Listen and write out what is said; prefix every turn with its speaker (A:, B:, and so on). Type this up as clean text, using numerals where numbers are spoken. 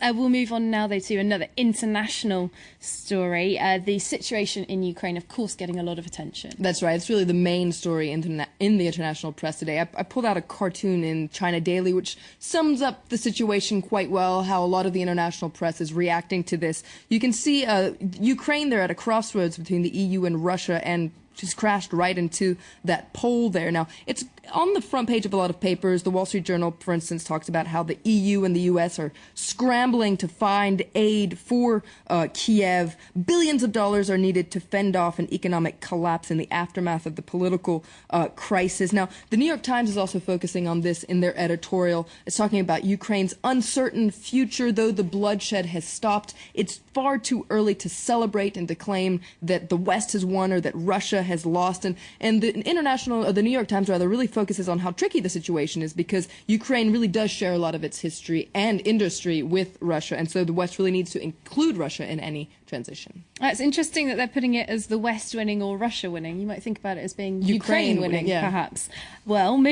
A: We'll move on now, though, to another international story. The situation in Ukraine, of course, getting a lot of attention.
B: That's right. It's really the main story in the international press today. I pulled out a cartoon in China Daily, which sums up the situation quite well, how a lot of the international press is reacting to this. You can see Ukraine, they're at a crossroads between the EU and Russia, and just crashed right into that pole there. Now, it's on the front page of a lot of papers. The Wall Street Journal, for instance, talks about how the EU and the US are scrambling to find aid for Kiev. Billions of dollars are needed to fend off an economic collapse in the aftermath of the political crisis. Now, the New York Times is also focusing on this in their editorial. It's talking about Ukraine's uncertain future. Though the bloodshed has stopped, it's far too early to celebrate and to claim that the West has won or that Russia has lost. And the New York Times rather really focuses on how tricky the situation is, because Ukraine really does share a lot of its history and industry with Russia, and so the West really needs to include Russia in any transition.
A: It's interesting that they're putting it as the West winning or Russia winning. You might think about it as being Ukraine winning,
B: yeah.
A: Perhaps. Well,